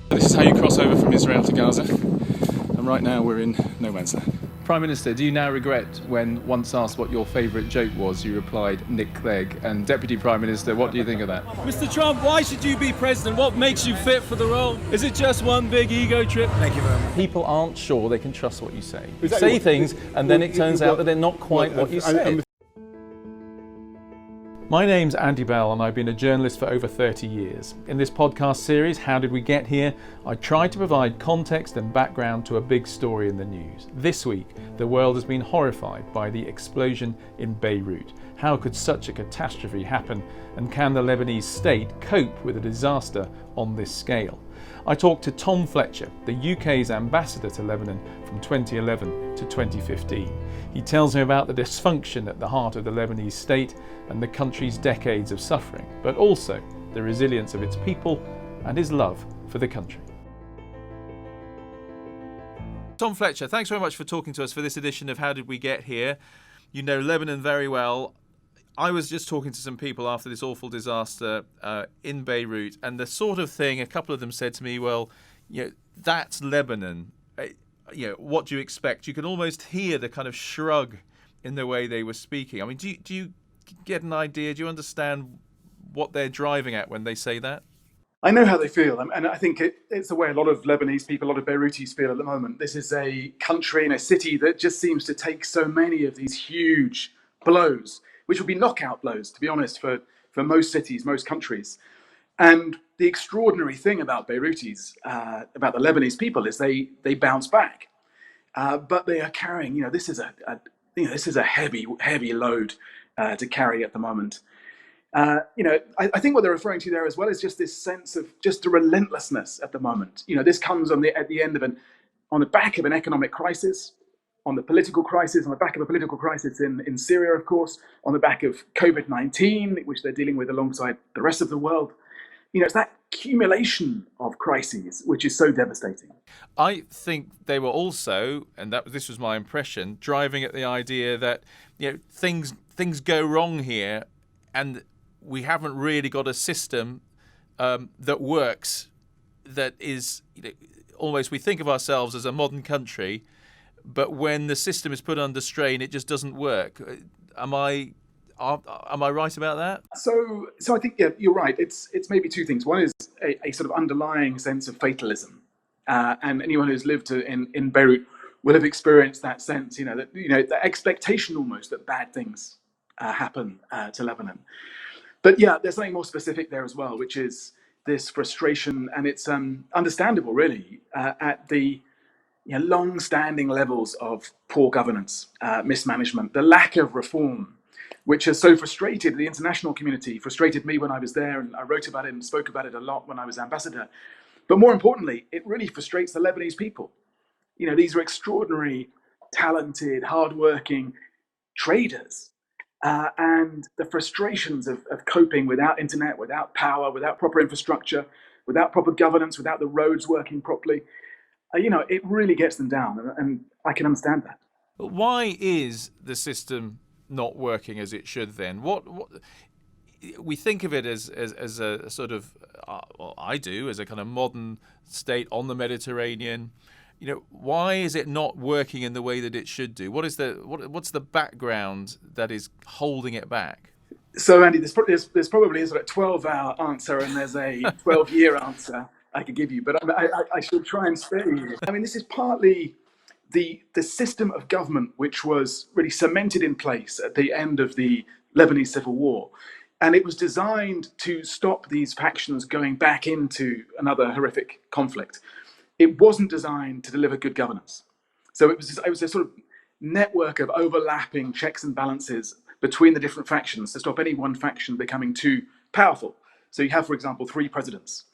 This is how you cross over from Israel to Gaza, and right now we're in no man's land. Prime Minister, do you now regret when once asked what your favourite joke was, you replied, Nick Clegg? And Deputy Prime Minister, what do you think of that? Mr. Trump, why should you be president? What makes you fit for the role? Is it just one big ego trip? Thank you very much. People aren't sure they can trust what you say. You say things and then it turns out that they're not quite what you said. My name's Andy Bell and I've been a journalist for over 30 years. In this podcast series, How Did We Get Here?, I try to provide context and background to a big story in the news. This week, the world has been horrified by the explosion in Beirut. How could such a catastrophe happen, and can the Lebanese state cope with a disaster on this scale? I talked to Tom Fletcher, the UK's ambassador to Lebanon from 2011 to 2015. He tells me about the dysfunction at the heart of the Lebanese state and the country's decades of suffering, but also the resilience of its people and his love for the country. Tom Fletcher, thanks very much for talking to us for this edition of How Did We Get Here? You know Lebanon very well. I was just talking to some people after this awful disaster in Beirut, and the sort of thing, a couple of them said to me, well, you know, that's Lebanon. What do you expect? You can almost hear the kind of shrug in the way they were speaking. I mean, do you get an idea? Do you understand what they're driving at when they say that? I know how they feel, and I think it's the way a lot of Lebanese people, a lot of Beirutis feel at the moment. This is a country and a city that just seems to take so many of these huge blows, which will be knockout blows, to be honest, for most cities, most countries. And the extraordinary thing about Beirutis, about the Lebanese people, is they bounce back, but they are carrying. This is a heavy load to carry at the moment. I think what they're referring to there as well is just this sense of just a relentlessness at the moment. This comes at the end of on the back of an economic crisis, on the political crisis, on the back of a political crisis in Syria, of course, on the back of COVID-19, which they're dealing with alongside the rest of the world. It's that accumulation of crises which is so devastating. I think they were also, and this was my impression, driving at the idea that things go wrong here, and we haven't really got a system that works. That is almost, we think of ourselves as a modern country, but when the system is put under strain, it just doesn't work. Am I right about that? So I think, yeah, you're right. It's maybe two things. One is a sort of underlying sense of fatalism, and anyone who's lived in Beirut will have experienced that sense. The expectation almost that bad things happen to Lebanon. But yeah, there's something more specific there as well, which is this frustration, and it's understandable, really, at the long-standing levels of poor governance, mismanagement, the lack of reform, which has so frustrated the international community, frustrated me when I was there, and I wrote about it and spoke about it a lot when I was ambassador. But more importantly, it really frustrates the Lebanese people. These are extraordinary, talented, hardworking traders, and the frustrations of coping without internet, without power, without proper infrastructure, without proper governance, without the roads working properly, it really gets them down, and I can understand that. But why is the system not working as it should then? What we think of it as a sort of, well, I do, as a kind of modern state on the Mediterranean. Why is it not working in the way that it should do? What's the background that is holding it back? So, Andy, there's probably a 12-hour answer, and there's a 12-year answer I could give you, but I should try and spare you. I mean, this is partly the system of government which was really cemented in place at the end of the Lebanese civil war. And it was designed to stop these factions going back into another horrific conflict. It wasn't designed to deliver good governance. So it was a sort of network of overlapping checks and balances between the different factions to stop any one faction becoming too powerful. So you have, for example, three presidents.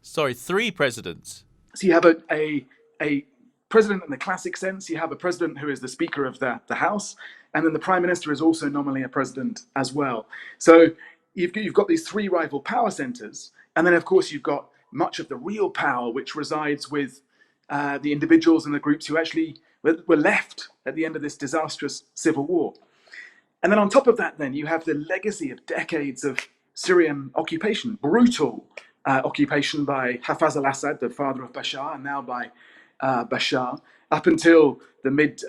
Sorry, three presidents? So you have a president in the classic sense. You have a president who is the Speaker of the House, and then the Prime Minister is also nominally a president as well. So you've got these three rival power centers, and then of course you've got much of the real power which resides with the individuals and the groups who actually were left at the end of this disastrous civil war. And then on top of that, then you have the legacy of decades of Syrian occupation, brutal, occupation by Hafez al-Assad, the father of Bashar, and now by Bashar, up until the mid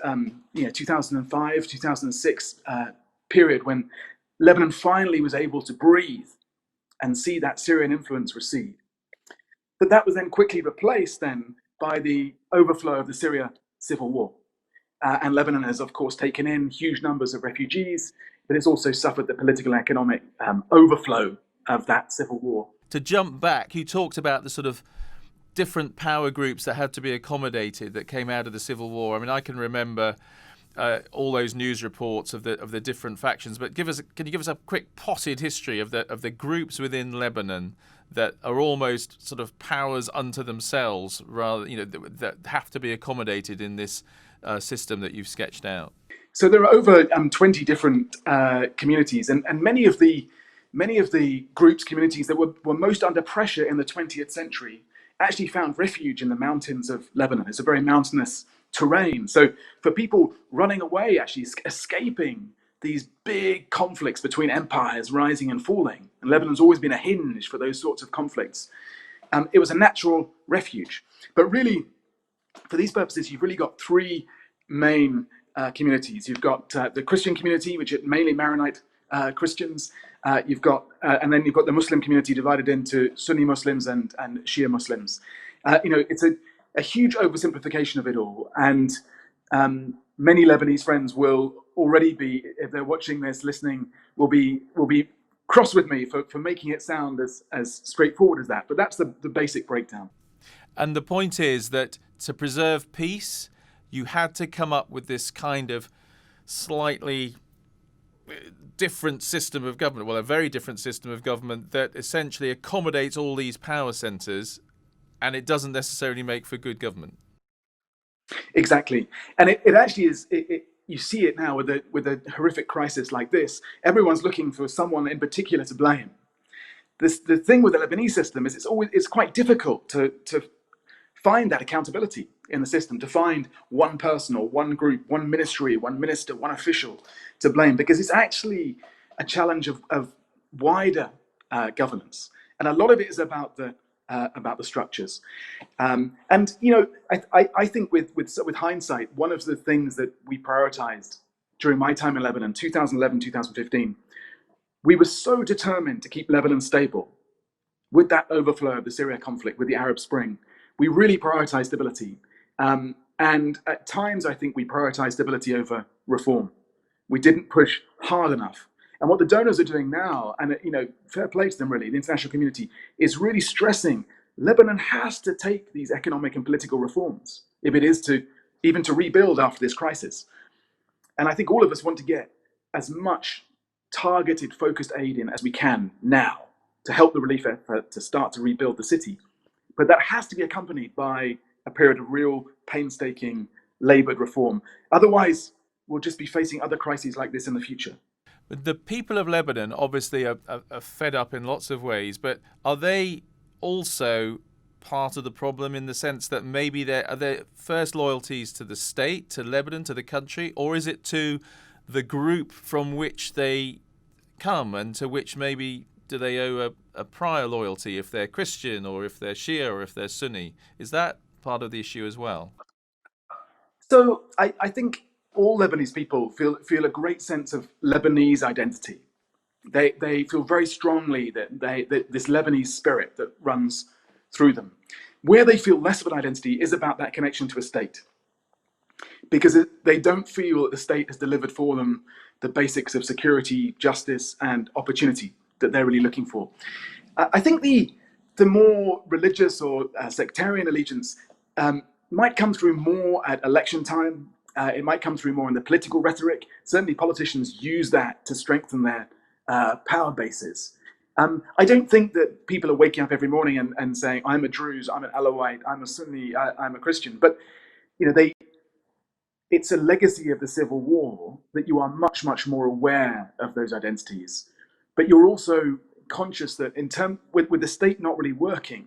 2005, 2006 period when Lebanon finally was able to breathe and see that Syrian influence recede. But that was then quickly replaced then by the overflow of the Syria civil war. And Lebanon has, of course, taken in huge numbers of refugees, but it's also suffered the political and economic overflow of that civil war. To jump back, you talked about the sort of different power groups that had to be accommodated that came out of the civil war. I mean, I can remember all those news reports of the different factions. But can you give us a quick potted history of the groups within Lebanon that are almost sort of powers unto themselves, rather that have to be accommodated in this system that you've sketched out? So there are over 20 different communities, and many of the groups, communities that were most under pressure in the 20th century actually found refuge in the mountains of Lebanon. It's a very mountainous terrain. So for people running away, actually escaping these big conflicts between empires rising and falling, and Lebanon's always been a hinge for those sorts of conflicts, it was a natural refuge. But really, for these purposes, you've really got three main communities. You've got the Christian community, which are mainly Maronite Christians. And then you've got the Muslim community divided into Sunni Muslims and Shia Muslims. It's a huge oversimplification of it all. And many Lebanese friends will already be, if they're watching this, listening, will be cross with me for making it sound as straightforward as that. But that's the basic breakdown. And the point is that to preserve peace, you had to come up with this kind of slightly different system of government, well, a very different system of government that essentially accommodates all these power centres, and it doesn't necessarily make for good government. Exactly. And it actually is, you see it now with a horrific crisis like this. Everyone's looking for someone in particular to blame. The thing with the Lebanese system is it's quite difficult to find that accountability in the system, to find one person or one group, one ministry, one minister, one official to blame, because it's actually a challenge of wider governance, and a lot of it is about the structures. I think with hindsight, one of the things that we prioritized during my time in Lebanon, 2011, 2015, we were so determined to keep Lebanon stable with that overflow of the Syria conflict, with the Arab Spring. We really prioritized stability. And at times, I think we prioritized stability over reform. We didn't push hard enough. And what the donors are doing now, and fair play to them really, the international community, is really stressing Lebanon has to take these economic and political reforms if it is to rebuild after this crisis. And I think all of us want to get as much targeted, focused aid in as we can now to help the relief effort to start to rebuild the city. But that has to be accompanied by a period of real, painstaking, laboured reform. Otherwise, we'll just be facing other crises like this in the future. But the people of Lebanon obviously are fed up in lots of ways, but are they also part of the problem in the sense that maybe are their first loyalties to the state, to Lebanon, to the country, or is it to the group from which they come and to which maybe do they owe a prior loyalty if they're Christian or if they're Shia or if they're Sunni? Is that part of the issue as well? So I think all Lebanese people feel a great sense of Lebanese identity. They feel very strongly that this Lebanese spirit that runs through them. Where they feel less of an identity is about that connection to a state, because they don't feel that the state has delivered for them the basics of security, justice, and opportunity that they're really looking for. I think the more religious or sectarian allegiance might come through more at election time. It might come through more in the political rhetoric. Certainly politicians use that to strengthen their power bases. I don't think that people are waking up every morning and saying, I'm a Druze, I'm an Alawite, I'm a Sunni, I'm a Christian. But it's a legacy of the civil war that you are much, much more aware of those identities. But you're also conscious that with the state not really working,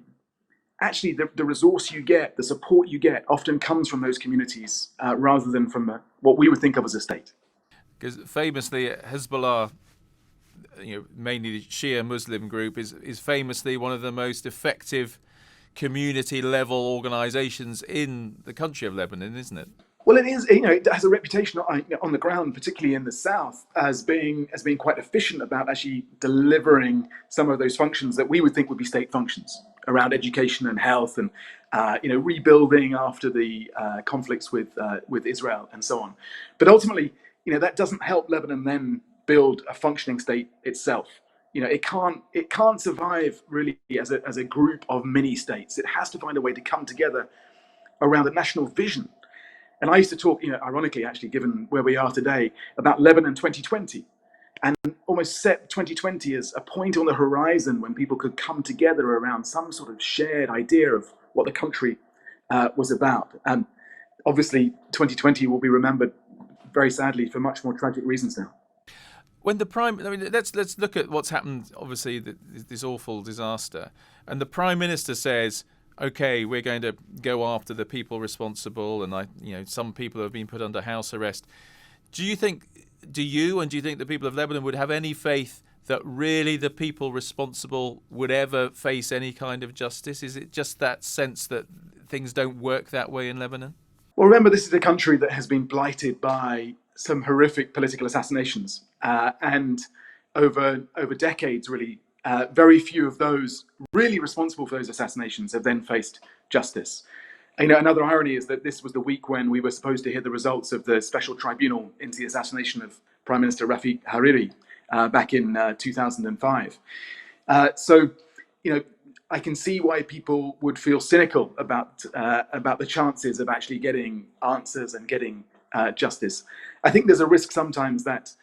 actually the resource you get, the support you get often comes from those communities rather than from what we would think of as a state. Because famously Hezbollah mainly the Shia Muslim group, is famously one of the most effective community level organisations in the country of Lebanon, isn't it? Well, it is. It has a reputation on the ground, particularly in the south, as being quite efficient about actually delivering some of those functions that we would think would be state functions around education and health, and rebuilding after the conflicts with Israel and so on. But ultimately, that doesn't help Lebanon then build a functioning state itself. It can't survive really as a group of mini states. It has to find a way to come together around a national vision. And I used to talk, ironically, actually, given where we are today, about Lebanon 2020, and almost set 2020 as a point on the horizon when people could come together around some sort of shared idea of what the country was about. And obviously, 2020 will be remembered very sadly for much more tragic reasons now. When let's look at what's happened. Obviously, this awful disaster, and the Prime Minister says, "Okay, we're going to go after the people responsible," and some people have been put under house arrest. Do you think the people of Lebanon would have any faith that really the people responsible would ever face any kind of justice? Is it just that sense that things don't work that way in Lebanon? Well, remember, this is a country that has been blighted by some horrific political assassinations, and over decades, really, very few of those really responsible for those assassinations have then faced justice. Another irony is that this was the week when we were supposed to hear the results of the special tribunal into the assassination of Prime Minister Rafiq Hariri back in 2005. So, I can see why people would feel cynical about the chances of actually getting answers and getting justice. I think there's a risk sometimes that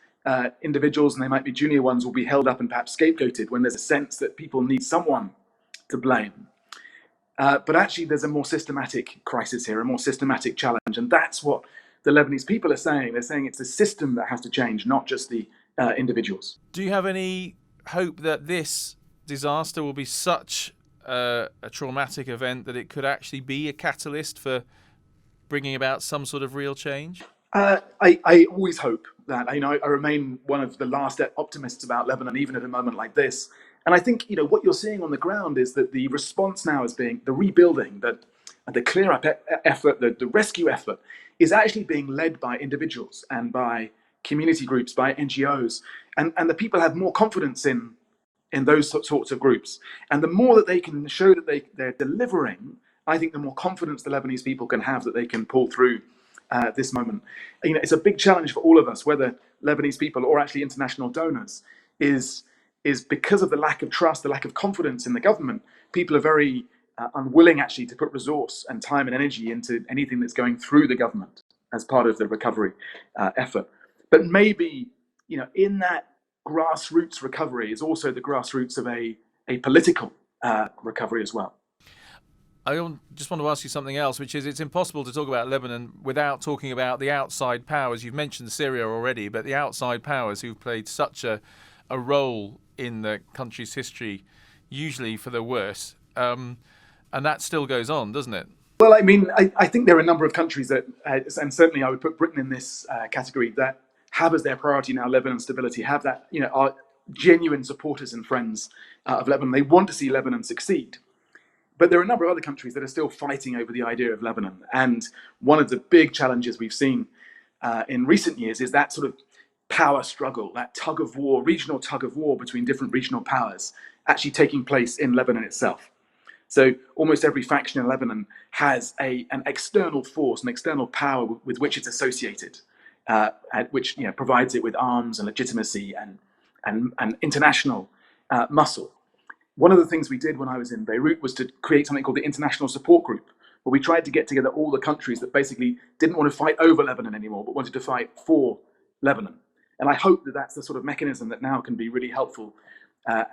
individuals, and they might be junior ones, will be held up and perhaps scapegoated when there's a sense that people need someone to blame. But actually, there's a more systematic crisis here, a more systematic challenge, and that's what the Lebanese people are saying. They're saying it's the system that has to change, not just the individuals. Do you have any hope that this disaster will be such a traumatic event that it could actually be a catalyst for bringing about some sort of real change? I always hope that. I remain one of the last optimists about Lebanon, even at a moment like this. And I think what you're seeing on the ground is that the response now is being the rebuilding, the clear up effort, the rescue effort is actually being led by individuals and by community groups, by NGOs, and the people have more confidence in those sorts of groups. And the more that they can show that they're delivering, I think the more confidence the Lebanese people can have that they can pull through this moment. It's a big challenge for all of us, whether Lebanese people or actually international donors, is because of the lack of trust, the lack of confidence in the government. People are very unwilling actually to put resource and time and energy into anything that's going through the government as part of the recovery effort. But maybe, in that grassroots recovery is also the grassroots of a political recovery as well. I just want to ask you something else, which is it's impossible to talk about Lebanon without talking about the outside powers. You've mentioned Syria already, but the outside powers who've played such a role in the country's history, usually for the worse. And that still goes on, doesn't it? Well, I think there are a number of countries that, and certainly I would put Britain in this category, that have as their priority now Lebanon's stability, have that, are genuine supporters and friends of Lebanon. They want to see Lebanon succeed. But there are a number of other countries that are still fighting over the idea of Lebanon. And one of the big challenges we've seen in recent years is that sort of power struggle, that tug of war, regional tug of war between different regional powers actually taking place in Lebanon itself. So almost every faction in Lebanon has an external force, an external power with which it's associated, which provides it with arms and legitimacy and international muscle. One of the things we did when I was in Beirut was to create something called the International Support Group, where we tried to get together all the countries that basically didn't want to fight over Lebanon anymore, but wanted to fight for Lebanon. And I hope that that's the sort of mechanism that now can be really helpful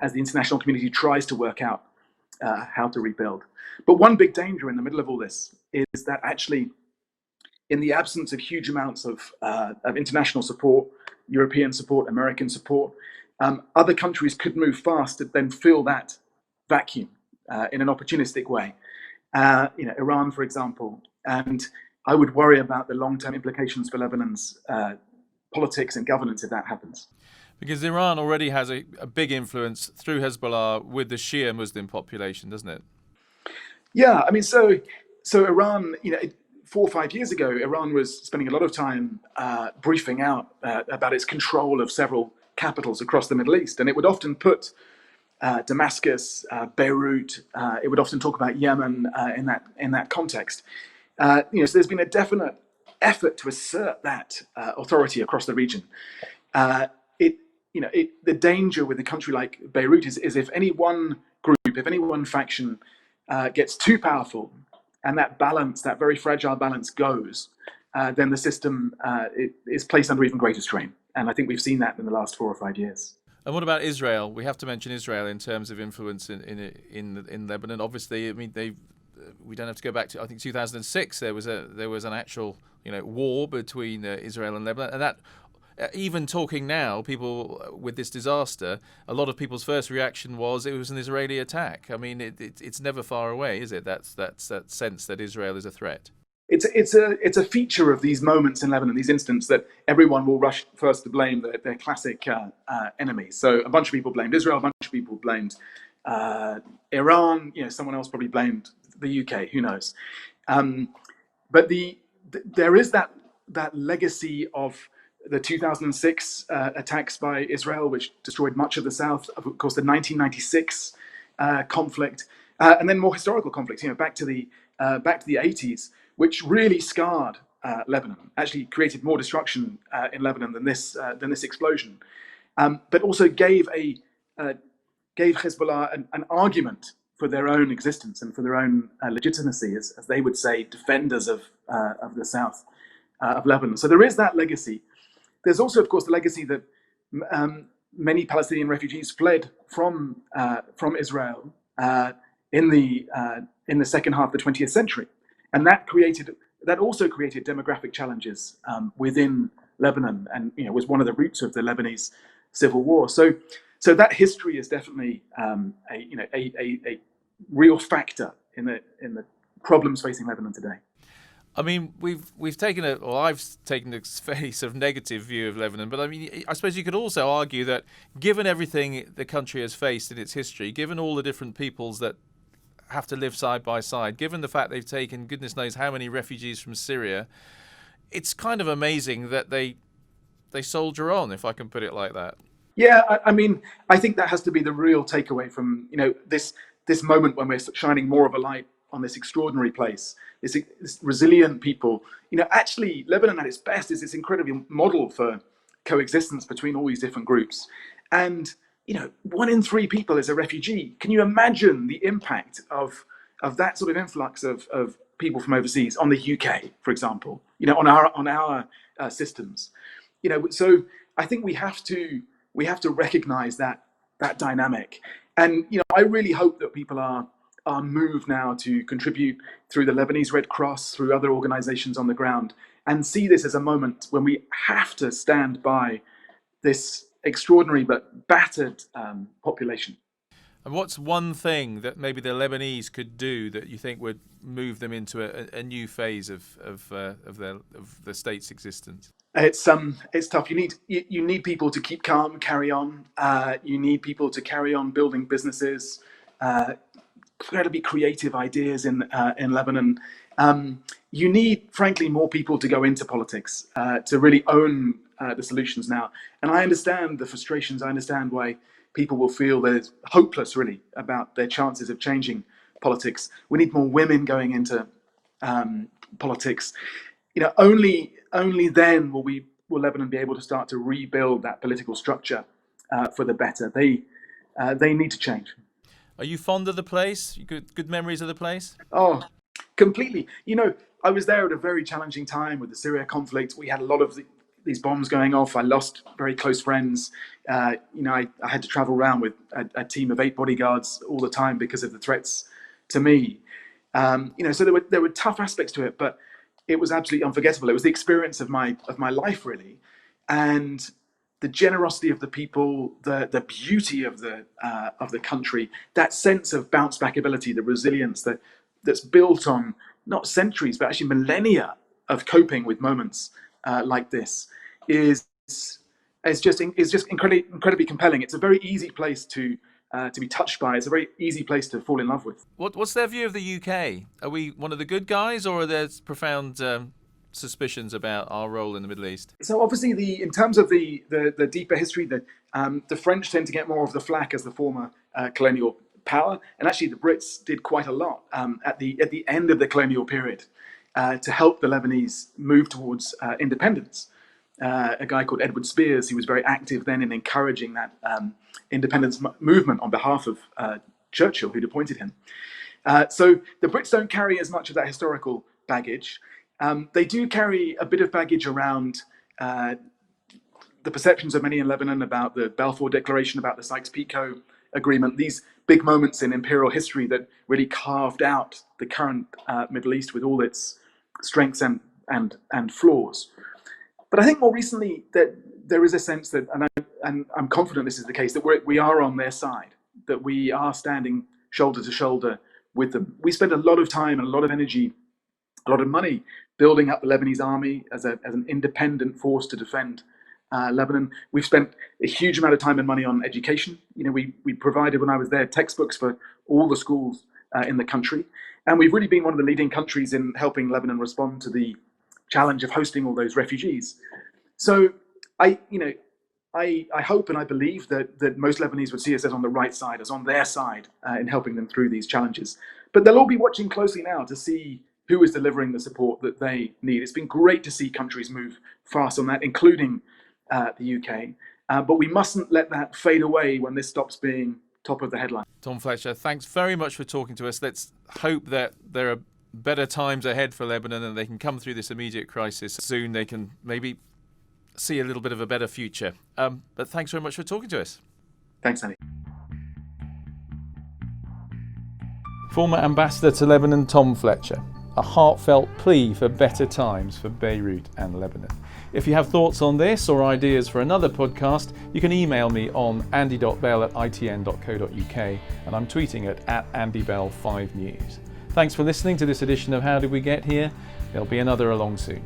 as the international community tries to work out how to rebuild. But one big danger in the middle of all this is that actually, in the absence of huge amounts of international support, European support, American support, other countries could move fast to then fill that vacuum in an opportunistic way. Iran, for example. And I would worry about the long-term implications for Lebanon's politics and governance if that happens. Because Iran already has a big influence through Hezbollah with the Shia Muslim population, doesn't it? Yeah, I mean, so Iran, 4 or 5 years ago, Iran was spending a lot of time briefing out about its control of several capitals across the Middle East, and it would often put Damascus, Beirut. It would often talk about Yemen in that context. So there's been a definite effort to assert that authority across the region. The danger with a country like Beirut is if any one group, if any one faction gets too powerful, and that balance, that very fragile balance, goes, then the system is placed under even greater strain. And I think we've seen that in the last 4 or 5 years. And what about Israel? We have to mention Israel in terms of influence in Lebanon. Obviously, I mean we don't have to go back to, I think, 2006. There was an actual war between Israel and Lebanon, and that. Even talking now, people with this disaster, a lot of people's first reaction was it was an Israeli attack. I mean, it's never far away, is it? That's that sense that Israel is a threat. It's a feature of these moments in Lebanon, these instances, that everyone will rush first to blame their classic enemies. So a bunch of people blamed Israel, a bunch of people blamed Iran. Someone else probably blamed the UK. Who knows? But there is that legacy of the 2006 attacks by Israel, which destroyed much of the south. Of course, the 1996 conflict, and then more historical conflicts. Back to the 80s, which really scarred Lebanon. Actually, created more destruction in Lebanon than this explosion, but also gave Hezbollah an argument for their own existence and for their own legitimacy, as they would say, defenders of the south of Lebanon. So there is that legacy. There's also, of course, the legacy that many Palestinian refugees fled from Israel in the second half of the 20th century, and that also created demographic challenges within Lebanon, and was one of the roots of the Lebanese civil war. So that history is definitely a real factor in the problems facing Lebanon today. I mean, I've taken a fairly sort of negative view of Lebanon, but I mean, I suppose you could also argue that given everything the country has faced in its history, given all the different peoples that have to live side by side, given the fact they've taken goodness knows how many refugees from Syria, it's kind of amazing that they soldier on, if I can put it like that. Yeah, I mean, I think that has to be the real takeaway from this moment when we're shining more of a light on this extraordinary place, this resilient people. Actually, Lebanon at its best is this incredible model for coexistence between all these different groups. And 1 in 3 people is a refugee. Can you imagine the impact of that sort of influx of people from overseas on the UK, for example? On our systems. So I think we have to recognise that dynamic. And I really hope that people are moved now to contribute through the Lebanese Red Cross, through other organizations on the ground, and see this as a moment when we have to stand by this extraordinary but battered population. And what's one thing that maybe the Lebanese could do that you think would move them into a new phase of the state's existence? It's tough. You need people to keep calm, carry on. You need people to carry on building businesses. Incredibly creative ideas in Lebanon. You need, frankly, more people to go into politics to really own the solutions now. And I understand the frustrations. I understand why people will feel that it's hopeless, really, about their chances of changing politics. We need more women going into politics. Only then will Lebanon be able to start to rebuild that political structure for the better. They need to change. Are you fond of the place? Good memories of the place? Oh, completely. I was there at a very challenging time with the Syria conflict. We had a lot of these bombs going off. I lost very close friends. I had to travel around with a team of 8 bodyguards all the time because of the threats to me. So there were tough aspects to it, but it was absolutely unforgettable. It was the experience of my life, really, and the generosity of the people, the beauty of the country, that sense of bounce back ability, the resilience that's built on not centuries but actually millennia of coping with moments like this is is just incredibly compelling. It's a very easy place to be touched by. It's a very easy place to fall in love with. What's their view of the UK? Are we one of the good guys, or are there profound suspicions about our role in the Middle East? So obviously, in terms of the deeper history, the French tend to get more of the flak as the former colonial power, and actually the Brits did quite a lot at the end of the colonial period to help the Lebanese move towards independence. A guy called Edward Spears, who was very active then in encouraging that independence movement on behalf of Churchill, who'd appointed him. So the Brits don't carry as much of that historical baggage. They do carry a bit of baggage around the perceptions of many in Lebanon about the Balfour Declaration, about the Sykes-Picot Agreement, these big moments in imperial history that really carved out the current Middle East with all its strengths and flaws. But I think more recently that there is a sense that, and I'm confident this is the case, that we are on their side, that we are standing shoulder to shoulder with them. We spend a lot of time and a lot of energy, a lot of money building up the Lebanese army as an independent force to defend Lebanon. We've spent a huge amount of time and money on education. We provided, when I was there, textbooks for all the schools in the country. And we've really been one of the leading countries in helping Lebanon respond to the challenge of hosting all those refugees. So I hope and I believe that most Lebanese would see us as on the right side, as on their side in helping them through these challenges. But they'll all be watching closely now to see who is delivering the support that they need. It's been great to see countries move fast on that, including the UK. But we mustn't let that fade away when this stops being top of the headline. Tom Fletcher, thanks very much for talking to us. Let's hope that there are better times ahead for Lebanon and they can come through this immediate crisis soon. They can maybe see a little bit of a better future. But thanks very much for talking to us. Thanks, Andy. Former Ambassador to Lebanon, Tom Fletcher. A heartfelt plea for better times for Beirut and Lebanon. If you have thoughts on this or ideas for another podcast, you can email me on andy.bell@itn.co.uk and I'm tweeting at AndyBell5News. Thanks for listening to this edition of How Did We Get Here? There'll be another along soon.